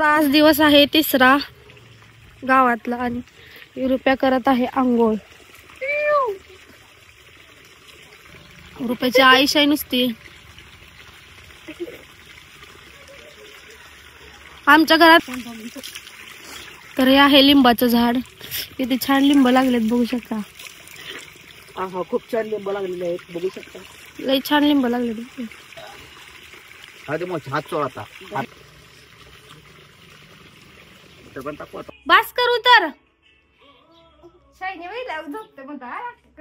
आज दिवस आहे तिसरा गावातला आणि रुपया करत आहे आंघोळ. रुपयाची आईशाई नुसती. आमच्या घरात तर हे आहे लिंबाचं झाड. किती छान लिंब लागलेत बघू शकता. खूप छान लिंब लागलेले आहेत बघू शकता. लई छान लिंब लागले. हात चोळाता बास करू तर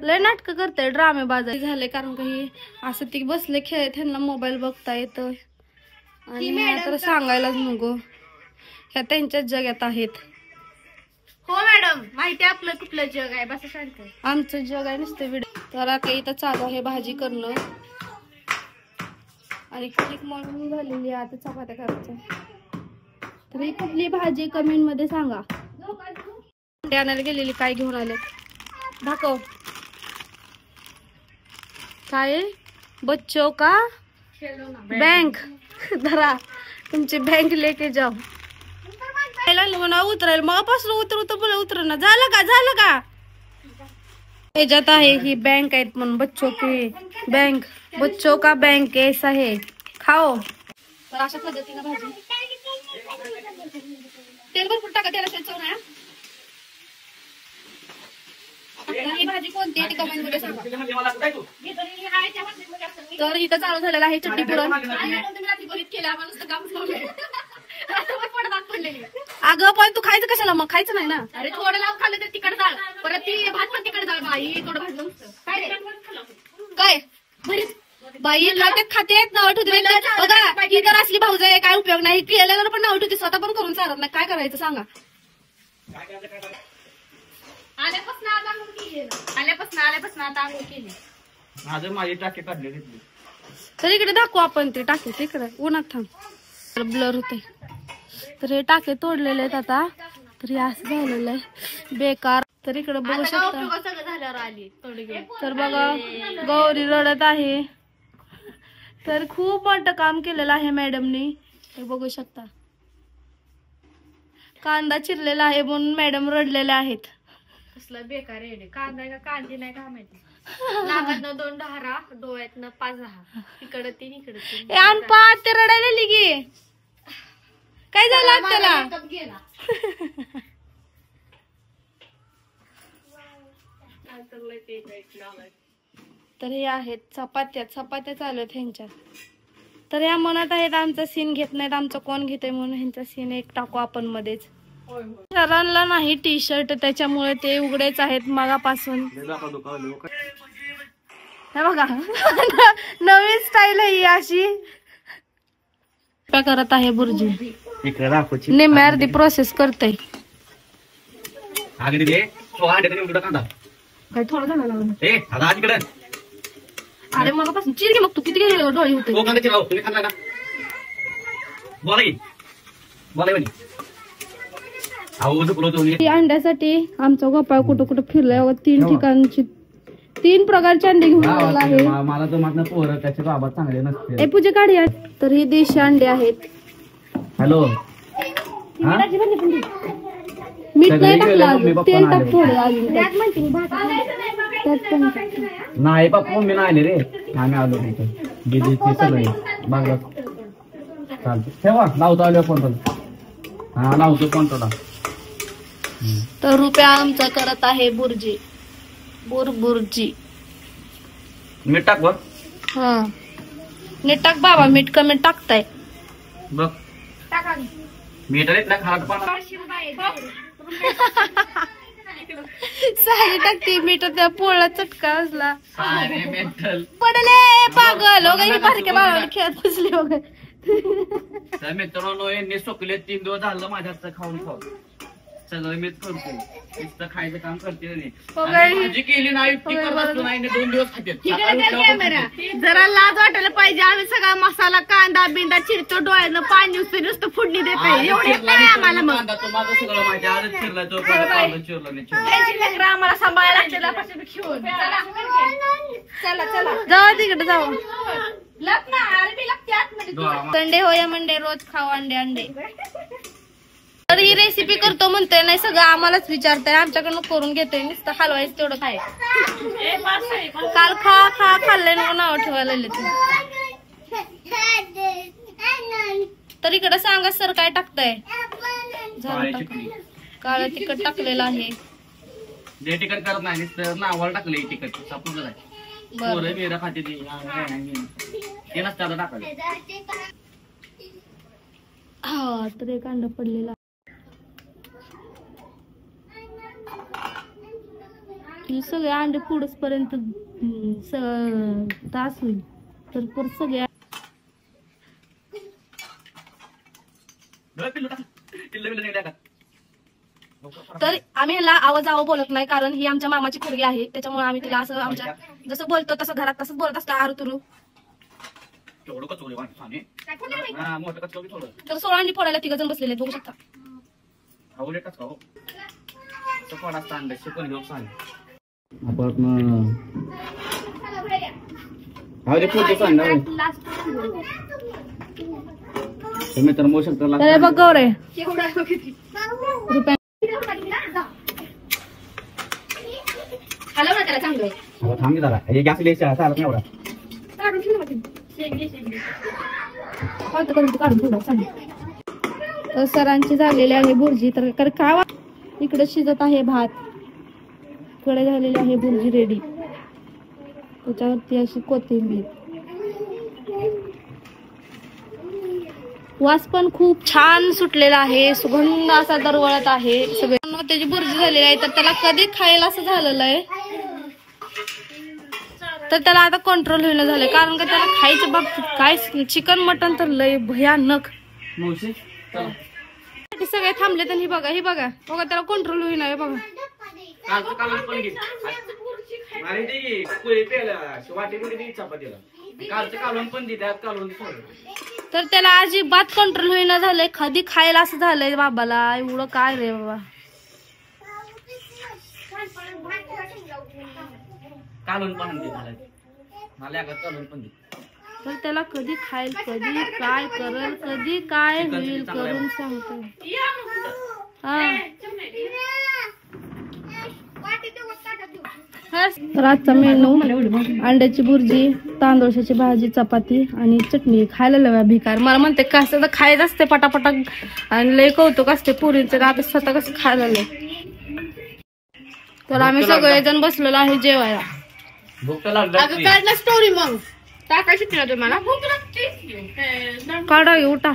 लय नाटक करते ड्रामे बाजार झाले. कारण काही असं ती बसले खेळ त्यांना मोबाईल बघता येत आणि तर सांगायलाच नको ह्या त्यांच्याच जगात आहेत. हो मॅडम माहिती आपलं कुठलं जग आहे बस शांत. आमचं जग आहे नुसतं व्हिडिओ. तर आता इथं चालू आहे भाजी करणं आणि कणिक मळून झालेली आता चपात्या करायच्या. तर ही कुठली भाजी कमेंट मध्ये सांगा. अंडे आणायला गेलेली काय घेऊन आले दाखव. काय बच्चो का बँक धरा तुमची बँक लेके जाओ. उतरायला मग पासून उतर ना. झालं का याच्यात आहे ही बँक आहेत म्हणून बच्चो की बँक बच्चो का बँक ऐसा है खाओ. तर अशा पद्धतीने भाजी तेल भरपूर टाका. त्याला चव नाही. ही भाजी कोणती आहे ती कमेंट मध्ये सांगा. तर इथं चालू झालेलं आहे चटणी पुरण. अगं पण तू खायचं कशाला मग खायचं नाही ना. अरे थोडं लावून खाल्लं तर तिकड जाळ परत ती भात पण तिकड जाळ बाई थोडं भाजलं काय बाई खातेत नाव ठेवते. बघा ही तर असली भाऊज आहे काय उपयोग नाही. केल्यावर पण नाव ठेवते स्वतः पण करून चालत नाही. काय करायचं सांगा. आल्यापासून आता आंघोळ केली. माझी टाके काढले. तर इकडे दाखवू आपण ते टाके तिकडे उन्हात थांब ब्लर होते. तर हे टाके तोडलेले आहेत आता. तर हे असं झालेलं आहे बेकार. तर इकडे बघू शकता. झाल्यावर आली तर बघा गौरी रडत आहे. तर खूप मोठं काम केलेलं आहे मॅडमनी. हे बघू शकता कांदा चिरलेला आहे म्हणून मॅडम रडलेले आहेत. कसलं बेकार आहे. कांदा का कांदी नाही का माहिती. नाकातनं 2 डहारा डोळ्यातनं 5 दहा इकडं 3 इकडं 3. अनपा ते रडायला लिगी काय झालं त्याला. तर हे आहेत चपात्या चालू आहेत ह्यांच्या. तर या म्हणत आहेत आमचा सीन घेत नाहीत. आमचं कोण घेतय म्हणून ह्यांचा सीन एक टाकू आपण मध्येच. सरांना नाही टी शर्ट त्याच्यामुळे ते उघडेच आहेत मगापासून. हे बघा नवीन स्टाईल आहे ही अशी. करत आहे बुर्जी निम्म्या अर्धी प्रोसेस करते. काय थोडं झालं अरे मगापासून चिरकी मग तू किती डोळे होते. अंड्यासाठी आमचा गोपाळ कुठं कुठं फिरलाय. 3 ठिकाणची 3 प्रकारचे अंडे घेऊन आलेला आहे. मला तर माझं पोरं त्याचे बाबा चांगले नसते. पूजा काढी. तर ही देशी अंडे आहेत. हॅलो मीठ नाही टाकलं अजून. तेल टाक थोडं अजून नाही पप्पा मी नाही आले रे. आम्ही आलो तिथे सगळे बघा चालते. ठेवा लावतो आलो फोन. हा लावतो फोन तुला. तर रुपया आमचा करत आहे बुर्जी बुर्जी. मीठ टाक बघ. हा नीट टाक बाबा. मीठ कमी टाकताय बघ. मीठ खात साडी टाकते मीठ. त्या पोळा चटका असला पडले पागल हो ही बारक्या बाळाला खेळत बसली वगैरे. मित्रांनो यांनी सोकले 3 दिवस झालं माझ्या खाऊन सगळं मीच करतो. नुसतं खायचं काम करते भाजी केली नाही 2 दिवस खाते. जरा लाज वाटायला पाहिजे. आम्ही सगळा मसाला कांदा बिंदा चिरतो डोळ्यानं पाणी नुसतं फुडणी देतो. एवढे आम्हाला मग माझं सगळं माहिती. आजच चिरला तो चिरलं आम्हाला सांभाळायला लागते. चला जाऊ तिकडे जाऊ. संडे हो या मंडे रोज खाऊ अंडे. रेसिपी करतो म्हणतोय, नाही सगळं आम्हालाच विचारतोय, आमच्याकडनं करून घेतोय, नुसतं हलवायचं तेवढं काय. काल खाल्लंय ना नाव ठेवायला तर इकडे सांगा सर काय टाकताय. काळ तिखट टाकलेलं आहे. जे तिकट करत नाही नावाला टाकले तिकट सापून बरं खाते ते नसतं टाकायला. हा तर एक अंड पडलेला सगळे अंडे पुढच पर्यंत तास होईल तर परत सगळे. तर आम्ही ह्याला आवाज बोलत नाही, कारण ही आमच्या मामाची पोरगी आहे, त्याच्यामुळे आम्ही तिला असं आमच्या जसं बोलतो तसं घरात तसंच बोलत असतो आरुतुरू. तर 16 अंडी फोडायला 3 जण बसलेले बघू शकता. बघ गौरे थांबी जरा हे गॅस लिहायच्या चालत नाही एवढा. तर सरांची झालेली आहे बुर्जी. तर काय इकडे शिजत आहे भात, इकडे झालेली आहे बुर्जी रेडी, त्याच्यावरती अशी कोथिंबीर. वास पण खूप छान सुटलेला आहे, सुगंध असा दरवळत आहे. सगळे त्याची बुर्जी झालेली आहे. तर त्याला कधी खायला असं झालेलं आहे तर त्याला आता कंट्रोल होईना झालंय, कारण का त्याला खायच्या बाबतीत काय चिकन मटन तर लय भयानक. सगळे थांबले तर ही बघा त्याला कंट्रोल होईना बघा. तर त्याला अजिबात कंट्रोल होईना झालंय, कधी खायला असं झालंय बाबाला. एवढं काय रे बाबा. तर त्याला कधी खाईल, कधी काय करल, कधी काय होईल करून सांगतो. तर आजचा मेनू अंड्याची बुर्जी, तांदूळाची भाजी, चपाती आणि चटणी. खायला लव्या भिकार मला म्हणते कसं तर खायचं असते पटापटा आणि लय कौतुक असते पुरींचं. आता स्वतः कसं खायला लय. तर आम्ही सगळेजण बसलेलो आहे जेवायला. काढला स्टोरी मग टाकायची तुम्हाला भूक लागते काढा उठा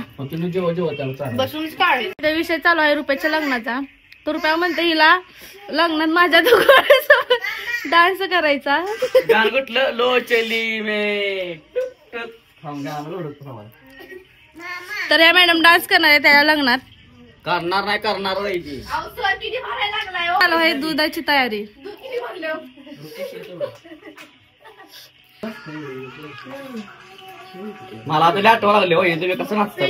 बसूनच काढ. विषय चालू आहे रुपयाच्या लग्नाचा. तो रुपया म्हणते हिला लग्नात माझ्या डान्स करायचा. तर या मॅडम डान्स करणार आहे त्या लग्नात. करणार नाही करणार चालू आहे दुधाची तयारी. मला आता आठवा लागले हो तुम्ही कसं नाचता.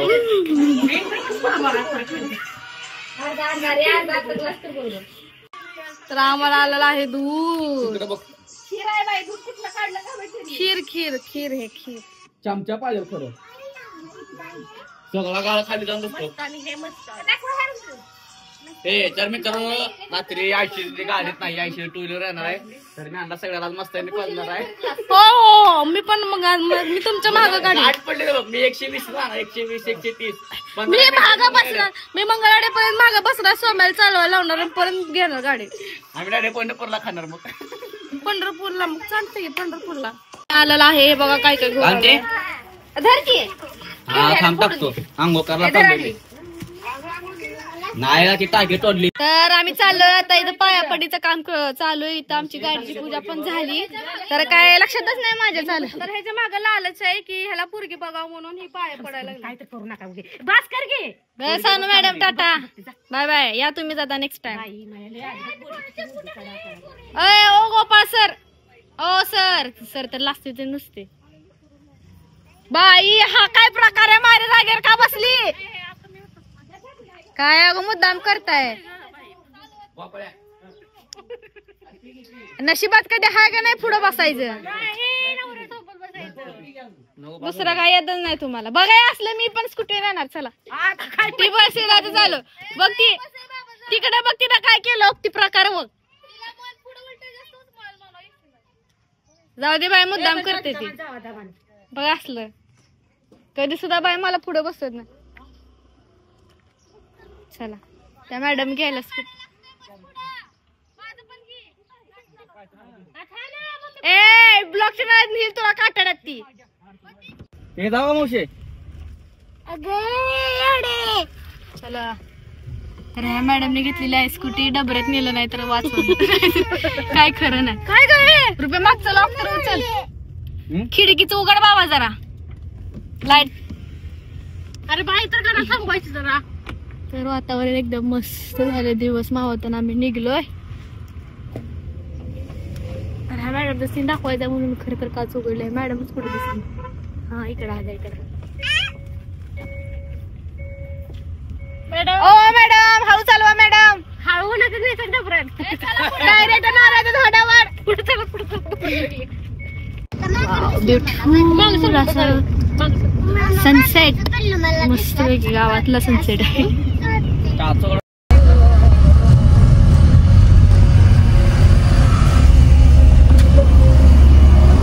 तर आम्हाला आलेला आहे दूध. खीर खीर खीर हे खीर चमचा पाहिजे खरं सगळा गाळ खाली जाऊन बसतो. तर मी करून रात्री 80 गाडीत नाही 80 टू व्हीलर येणार आहे. तर मी आणला सगळ्याला मस्त पडणार आहे. हो मी पण मग मी तुमच्या मागं गाडी आठ पडले बघ. मी 120 राहणार 120 130. मी मागं बसणार. मी मंगळवाड्यापर्यंत मागं बसणार. सोम्याला चालवायला लावणार आणि परत घेणार गाडी. आम्ही डायरेक्ट पंढरपूरला खाणार. मग पंढरपूरला मग चालते की पंढरपूरला आलेला आहे. हे बघा काय काय धरकी थांब टाकतो आंघोळ करायला नाही ती टाकी तोडली. तर आम्ही चाललोय आता. इथं पायापडीचं काम चालू आहे. इथं आमची गाडीची पूजा पण झाली. तर काय लक्षातच नाही माझ्या झालं. तर ह्याच्या मागं लालच आहे की ह्याला पोरगी बघावं म्हणून ही पाया पडायला काय तर करू नका. बस कर घे Sanu madam. Tata bye bye. या तुम्ही जाता नेक्स्ट टाइम. ओ गोपाळ सर. ओ सर सर तर लाजते ते नुसते. बाई हा काय प्रकार आहे. माझ्या जागेवर का बसली. काय अगं मुद्दाम करताय. नशिबात कधी हाय का नाही पुढं बसायचं. दुसरं काय येतच नाही तुम्हाला. बघाय असलं मी पण स्कूटी राहणार. चला ती बस झालं बघ ती तिकडे बघ तिला काय केलं ती प्रकार बघ. जाऊ दे बाई मुद्दाम करते ती बघ असलं कधी सुद्धा बाई मला पुढे बसत नाही. चला त्या मॅडम घ्यायला ए ब्लॉकच्या नावात नेईल तुला काटाड्यात ती. हे जावा मावशे. चला तर ह्या मॅडमने घेतलेली आहे स्कूटी डबऱ्यात नेलं नाही तर वाचवलं काय खरं नाही. काय काय रुपये मागचं लॉक तर उचल खिडकीचं उघड बाबा जरा लाईट. अरे बाई तर करा थांबवायची जरा. तर वातावरण एकदम मस्त झाले दिवस मावताना आम्ही निघलोय. तर ह्या मॅडमचा सीन दाखवायचा म्हणून खरं तर काच उघडलंय. मॅडमच कुठे दिसली. हा इकडे आला इकडे. ओ मॅडम हळू चालवा मॅडम. हळू नका डबऱ्यात डायरेक्ट नारायण झाडावर पुढे चला पुढे. ब्युटिफुल असं सनसेट मस्त पैकी गावातला सनसेट आहे.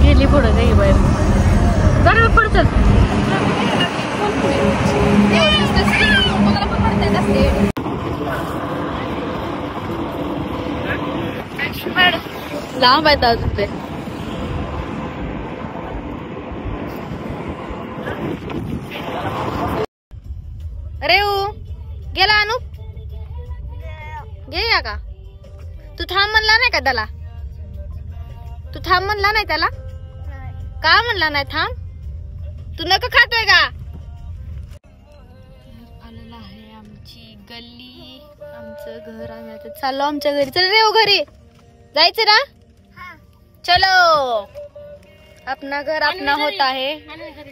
गेली पुढं काही बाहेर जरा पुढं चल. लांब आहेत अजून ते. अरे गेला अनु गे का तू थांब म्हणला नाही का त्याला. तू थांब म्हणला नाही त्याला का म्हणला नाही थांब. तू नका खातोय का. आलेला आहे आमची गल्ली आमचं घर. आम्ही आता चाललो आमच्या घरी. चल रे घरी जायचं ना. चलो अपना घर अपना होता है.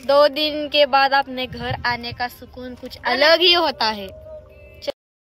2 दिन के बाद अपने घर आने का सुकून कुछ अलग ही होता है.